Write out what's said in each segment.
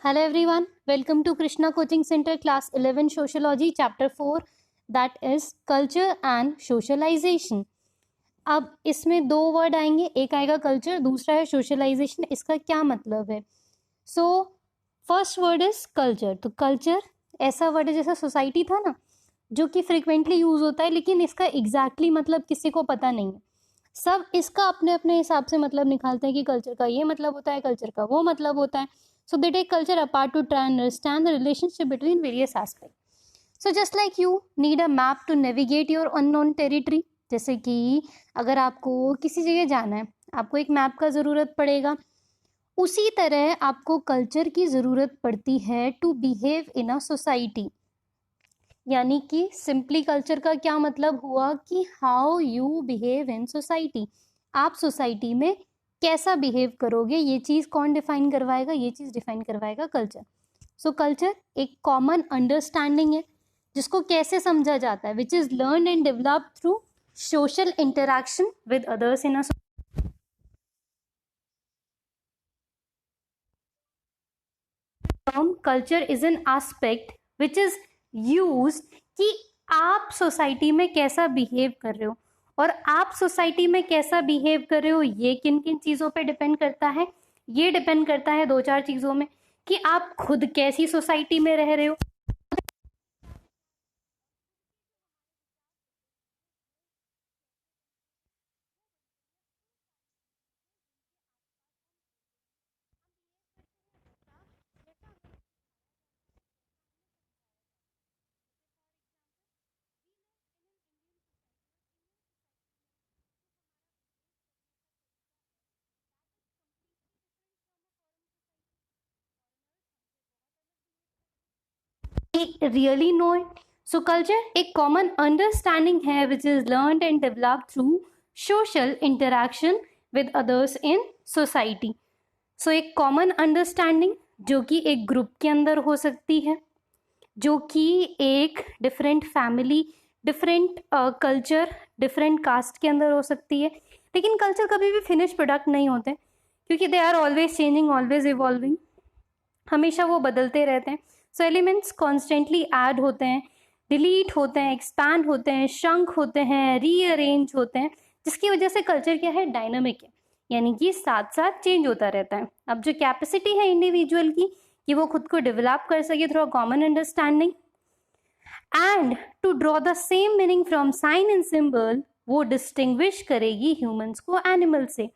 Hello everyone, welcome to Krishna Coaching Center Class 11 Sociology Chapter 4 that is Culture and Socialization. अब इसमें दो word आएंगे, एक आएगा कल्चर, दूसरा है सोशलाइजेशन. इसका क्या मतलब है? So first word is culture. तो कल्चर ऐसा वर्ड है जैसा सोसाइटी था ना, जो कि फ्रिक्वेंटली यूज होता है, लेकिन इसका एग्जैक्टली मतलब किसी को पता नहीं है. सब इसका अपने अपने हिसाब से मतलब निकालते हैं कि कल्चर का ये मतलब होता है, कल्चर का वो मतलब होता है. So they take culture apart to try and understand the relationship between various aspects. So just like you need a map to navigate your unknown territory, जैसे कि अगर आपको किसी जगह जाना है, आपको एक मैप का ज़रूरत पड़ेगा. उसी तरह आपको कल्चर की ज़रूरत पड़ती है to behave in a society. यानी कि सिंपली कल्चर का क्या मतलब हुआ कि how you behave in society. आप सोसाइटी में कैसा बिहेव करोगे, ये चीज़ कौन डिफाइन करवाएगा? ये चीज़ डिफाइन करवाएगा कल्चर. सो कल्चर एक कॉमन अंडरस्टैंडिंग है जिसको कैसे समझा जाता है, which is learn and develop through social interaction with others in a term. Culture is an aspect which is use कि आप सोसाइटी में कैसा बिहेव कर रहे हो, और आप सोसाइटी में कैसा बिहेव कर रहे हो ये किन किन चीज़ों पे डिपेंड करता है. ये डिपेंड करता है दो चार चीज़ों में, कि आप खुद कैसी सोसाइटी में रह रहे हो. Really know it. So culture एक कॉमन अंडरस्टैंडिंग है which is learned and develop through social interaction with others in society. So एक कॉमन अंडरस्टैंडिंग जो कि एक ग्रुप के अंदर हो सकती है, जो कि एक different family, different culture, different caste के अंदर हो सकती है. लेकिन कल्चर कभी भी फिनिश प्रोडक्ट नहीं होते, क्योंकि they are always changing, always evolving. हमेशा वो बदलते रहते हैं. सो एलिमेंट्स कॉन्स्टेंटली ऐड होते हैं, डिलीट होते हैं, एक्सपैंड होते हैं, श्रंक होते हैं, रीअरेंज होते हैं, जिसकी वजह से कल्चर क्या है, डायनामिक है, यानी कि साथ साथ चेंज होता रहता है. अब जो कैपेसिटी है इंडिविजुअल की कि वो खुद को डेवलप कर सके through a common understanding and to draw the same meaning from sign and symbol, वो डिस्टिंग्विश करेगी ह्यूमंस को एनिमल से.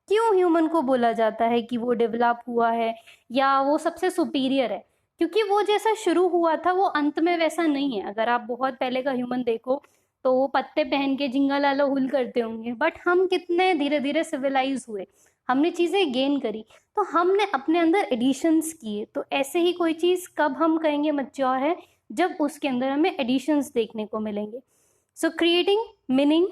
क्यों ह्यूमन को बोला जाता है कि वो डेवलप हुआ है या वो सबसे सुपीरियर है? क्योंकि वो जैसा शुरू हुआ था वो अंत में वैसा नहीं है. अगर आप बहुत पहले का ह्यूमन देखो तो वो पत्ते पहन के जिंगा लालो हुल करते होंगे, बट हम कितने धीरे धीरे सिविलाइज हुए, हमने चीज़ें गेन करी, तो हमने अपने अंदर एडिशंस किए. तो ऐसे ही कोई चीज़ कब हम कहेंगे मच्योर है, जब उसके अंदर हमें एडिशंस देखने को मिलेंगे. सो creating meaning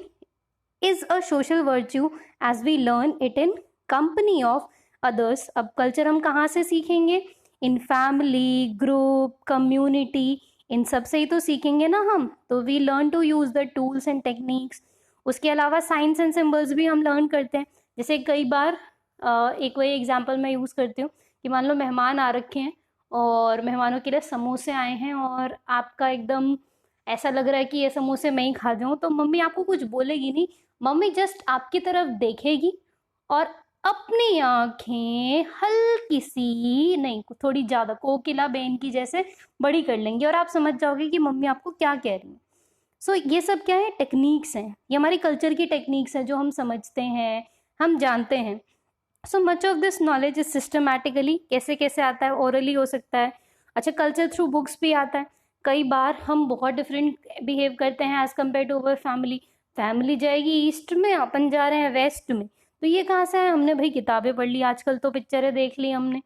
is a social virtue as we learn it in company of others. अब कल्चर हम कहाँ से सीखेंगे? इन फैमिली, ग्रुप, कम्युनिटी, इन सब से ही तो सीखेंगे ना हम. तो we learn to use the tools and techniques. उसके अलावा साइंस एंड सिम्बल्स भी हम लर्न करते हैं. जैसे कई बार एक वही एग्जाम्पल मैं यूज़ करती हूँ कि मान लो मेहमान आ रखे हैं और मेहमानों के लिए समोसे आए हैं, और आपका एकदम ऐसा लग रहा है कि ये समोसे मैं ही खा जाऊँ, तो मम्मी आपको कुछ बोलेगी नहीं. मम्मी जस्ट आपकी तरफ देखेगी और अपनी आंखें हल्की सी, नहीं थोड़ी ज़्यादा, कोकिला बेन की जैसे बड़ी कर लेंगी, और आप समझ जाओगे कि मम्मी आपको क्या कह रही है. सो ये सब क्या है, टेक्निक्स हैं. ये हमारी कल्चर की टेक्निक्स हैं जो हम समझते हैं, हम जानते हैं. So much of this knowledge is systematically. कैसे कैसे आता है? ओरली हो सकता है. अच्छा, कल्चर थ्रू बुक्स भी आता है. कई बार हम बहुत डिफरेंट बिहेव करते हैं as compare to our family. Family जाएगी ईस्ट में, अपन जा रहे हैं वेस्ट में, तो ये कहाँ से है? हमने भाई किताबें पढ़ ली, आजकल तो पिक्चरें देख ली हमने.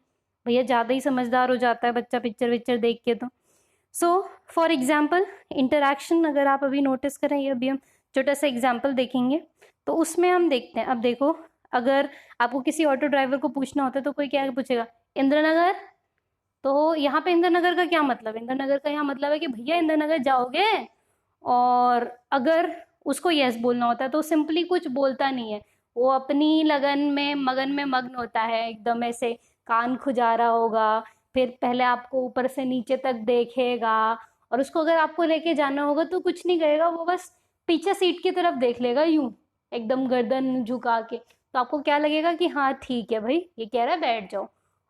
भैया ज़्यादा ही समझदार हो जाता है बच्चा पिक्चर विक्चर देख के. तो सो फॉर एग्जाम्पल इंटरेक्शन अगर आप अभी नोटिस करें, ये अभी हम छोटा सा एग्जाम्पल देखेंगे, तो उसमें हम देखते हैं. अब देखो, अगर आपको किसी ऑटो ड्राइवर को पूछना होता है तो कोई क्या पूछेगा? इंदिरा नगर. तो यहाँ पे इंदिरा नगर का क्या मतलब? इंदिरा नगर का यहाँ मतलब है कि भैया इंदिरा नगर जाओगे. और अगर उसको यस बोलना होता है तो सिंपली कुछ बोलता नहीं है, वो अपनी लगन में मगन में मग्न होता है, एकदम ऐसे कान खुजा रहा होगा, फिर पहले आपको ऊपर से नीचे तक देखेगा, और उसको अगर आपको लेके जाना होगा तो कुछ नहीं करेगा, वो बस पीछे सीट की तरफ देख लेगा यूं एकदम गर्दन झुका के। तो आपको क्या लगेगा कि हाँ ठीक है भाई, ये कह रहा है बैठ जाओ।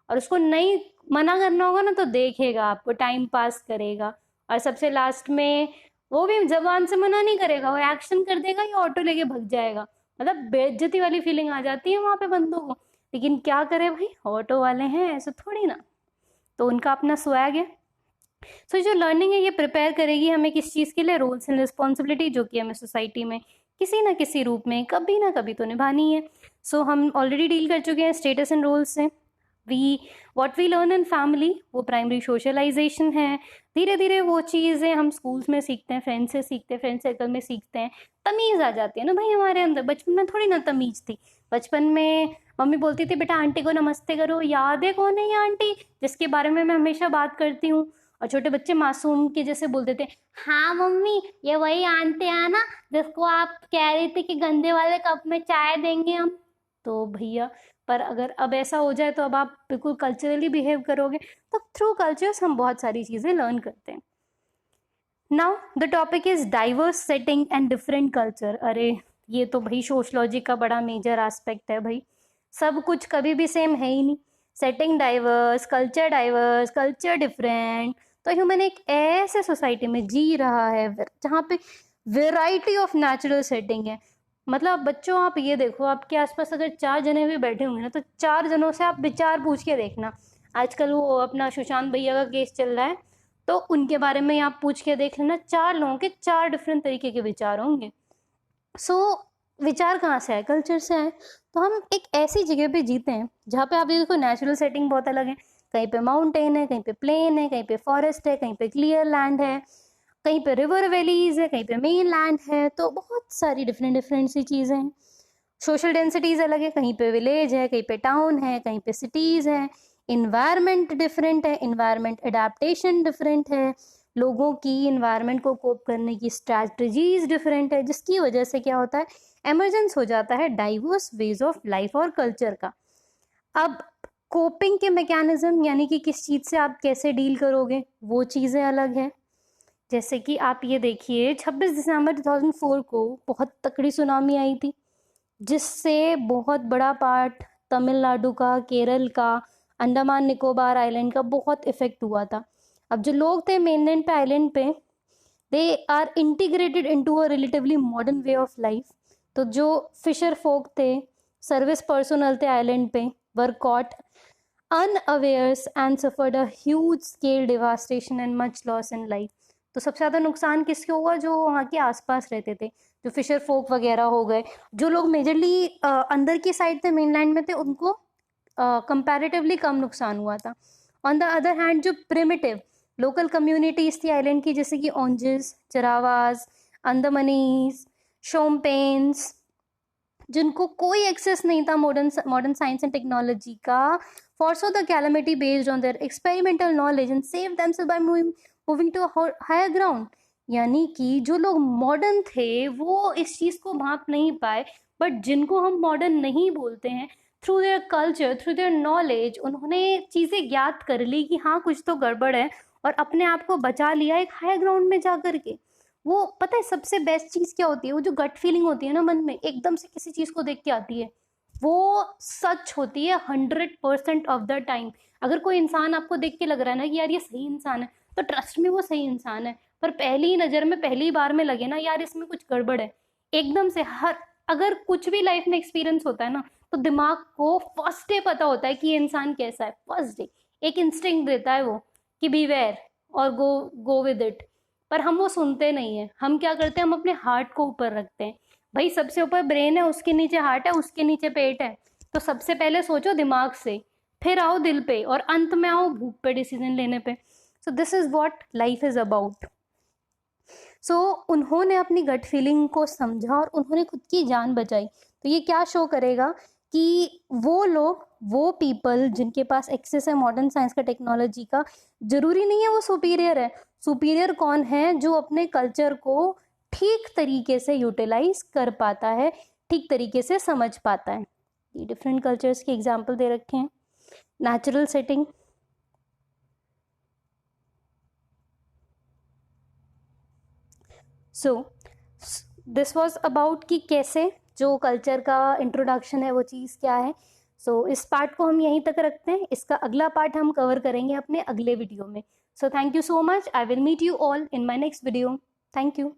और उसको नहीं मना करना होगा ना तो देखेगा आपको, टाइम पास करेगा। और सबसे लास्ट में वो भी जबान से मना नहीं करेगा, वो एक्शन कर देगा या ऑटो लेके भग जाएगा। मतलब बेइज्जती वाली फीलिंग आ जाती है वहां पे बंदों को। लेकिन क्या करे भाई, ऑटो वाले हैं, ऐसे थोड़ी ना, तो उनका अपना स्वैग है। सो जो लर्निंग है ये प्रिपेयर करेगी हमें किस चीज़ के लिए, रोल्स एंड रिस्पॉन्सिबिलिटी, जो कि हमें सोसाइटी में किसी ना किसी रूप में कभी ना कभी तो निभानी है। सो हम ऑलरेडी डील कर चुके हैं स्टेटस एंड रोल्स से। What we learn in family वो प्राइमरी सोशलाइजेशन है। धीरे धीरे वो चीज़ें हम स्कूल्स में सीखते हैं, फ्रेंड से सीखते हैं, फ्रेंड सर्कल में सीखते हैं, तमीज़ आ जाती है ना भाई हमारे अंदर। बचपन में थोड़ी ना तमीज़ थी। बचपन में मम्मी बोलती थी बेटा आंटी को नमस्ते करो, याद है कौन है ये आंटी जिसके बारे में मैं हमेशा बात करती हूँ। और छोटे बच्चे मासूम के जैसे बोल देते हैं, हाँ मम्मी ये वही आंटी है ना जिसको आप कह रही थी कि गंदे वाले कप में चाय देंगे हम। तो भैया, पर अगर अब ऐसा हो जाए तो अब आप बिल्कुल कल्चरली बिहेव करोगे। तो थ्रू कल्चर्स हम बहुत सारी चीज़ें लर्न करते हैं। Now the topic is diverse setting and different culture. अरे ये तो भाई सोशलॉजी का बड़ा मेजर एस्पेक्ट है भाई। सब कुछ कभी भी सेम है ही नहीं। Setting diverse, culture different. तो ह्यूमन एक ऐसे सोसाइटी में जी रहा है जहाँ पे वेराइटी ऑफ नेचुरल सेटिंग है। मतलब बच्चों आप ये देखो, आपके आसपास अगर 4 जने भी बैठे होंगे ना, तो 4 जनों से आप विचार पूछ के देखना। आजकल वो अपना सुशांत भैया का केस चल रहा है, तो उनके बारे में आप पूछ के देख लेना, 4 लोगों के 4 डिफरेंट तरीके के विचार होंगे। सो विचार कहाँ से आए? कल्चर से आए। तो हम एक ऐसी जगह पे जीते हैं जहाँ पे आप ये देखो नेचुरल सेटिंग बहुत अलग है। कहीं पे माउंटेन है, कहीं पे प्लेन है, कहीं पे फॉरेस्ट है, कहीं पे क्लियर लैंड है, कहीं पे रिवर वैलीज है, कहीं पे मेन लैंड है। तो बहुत सारी डिफरेंट डिफरेंट सी चीज़ें हैं। सोशल डेंसिटीज अलग है, कहीं पे विलेज है, कहीं पे टाउन है, कहीं पे सिटीज़ है। इन्वायरमेंट डिफरेंट है, इन्वायरमेंट एडेप्टेशन डिफरेंट है। लोगों की इन्वायरमेंट को कोप करने की स्ट्रैटेजीज डिफरेंट है, जिसकी वजह से क्या होता है, एमरजेंस हो जाता है डाइवर्स वेज ऑफ लाइफ और कल्चर का। अब कोपिंग के मैकेनिज्म, यानी कि किस चीज़ से आप कैसे डील करोगे, वो चीज़ें अलग है। जैसे कि आप ये देखिए 26 दिसंबर 2004 को बहुत तकड़ी सुनामी आई थी, जिससे बहुत बड़ा पार्ट तमिलनाडु का, केरल का, अंडमान निकोबार आइलैंड का बहुत इफेक्ट हुआ था। अब जो लोग थे मेनलैंड पे, आइलैंड पे, they are integrated into a relatively modern way of life. तो जो फिशर फोक थे, सर्विस पर्सनल थे आइलैंड पे, were caught unawares and suffered a huge scale devastation and much loss in life। तो सबसे ज़्यादा नुकसान किसके हुआ? जो वहाँ के आसपास रहते थे, जो फिशर फोक वगैरह हो गए। जो लोग मेजरली अंदर की साइड थे, मेनलैंड में थे, उनको कंपैरेटिवली कम नुकसान हुआ था। ऑन द अदर हैंड जो प्रिमिटिव लोकल कम्युनिटीज़ थी आइलैंड की, जैसे कि ओंजेस, चरावास, अंदमनीज, शोम्पेन्स, जिनको कोई एक्सेस नहीं था मॉडर्न साइंस एंड टेक्नोलॉजी का, foresaw the calamity based on their experimental knowledge and saved themselves by moving to a higher ground। यानी कि जो लोग मॉडर्न थे वो इस चीज़ को भाप नहीं पाए, बट जिनको हम मॉडर्न नहीं बोलते हैं, through their culture, through their knowledge, उन्होंने चीज़ें ज्ञात कर ली कि हाँ कुछ तो गड़बड़ है, और अपने आप को बचा लिया एक हायर ग्राउंड में जा करके। वो पता है सबसे बेस्ट चीज़ क्या होती है? वो जो गट फीलिंग होती है ना मन में, एकदम से किसी चीज़ को देख के आती है, वो सच होती है 100% ऑफ द टाइम। अगर कोई इंसान आपको देख के लग रहा है ना कि यार ये सही इंसान है, तो ट्रस्ट में वो सही इंसान है। पर पहली नज़र में, पहली बार में लगे ना यार इसमें कुछ गड़बड़ है, एकदम से अगर कुछ भी लाइफ में एक्सपीरियंस होता है ना, तो दिमाग को फर्स्ट डे पता होता है कि ये इंसान कैसा है। फर्स्ट डे एक इंस्टिंक्ट देता है वो कि बीवेयर और गो विद इट। पर हम वो सुनते नहीं है। हम क्या करते हैं, हम अपने हार्ट को ऊपर रखते हैं। भाई सबसे ऊपर ब्रेन है, उसके नीचे हार्ट है, उसके नीचे पेट है। तो सबसे पहले सोचो दिमाग से, फिर आओ दिल पे, और अंत में आओ भूख पे डिसीजन लेने पे। So this is what life is about. सो उन्होंने अपनी गट फीलिंग को समझा और उन्होंने खुद की जान बचाई। तो ये क्या शो करेगा कि वो लोग, वो पीपल जिनके पास एक्सेस है मॉडर्न साइंस का, टेक्नोलॉजी का, जरूरी नहीं है वो सुपीरियर है। सुपीरियर कौन है? जो अपने कल्चर को ठीक तरीके से यूटिलाइज कर पाता है, ठीक तरीके से समझ पाता है। ये डिफरेंट कल्चर्स के एग्जाम्पल दे रखे हैं। Natural setting, so this was about कि कैसे जो कल्चर का इंट्रोडक्शन है वो चीज़ क्या है. सो इस पार्ट को हम यहीं तक रखते हैं. इसका अगला पार्ट हम कवर करेंगे अपने अगले वीडियो में. So thank you so much. I will meet you all in my next video. Thank you.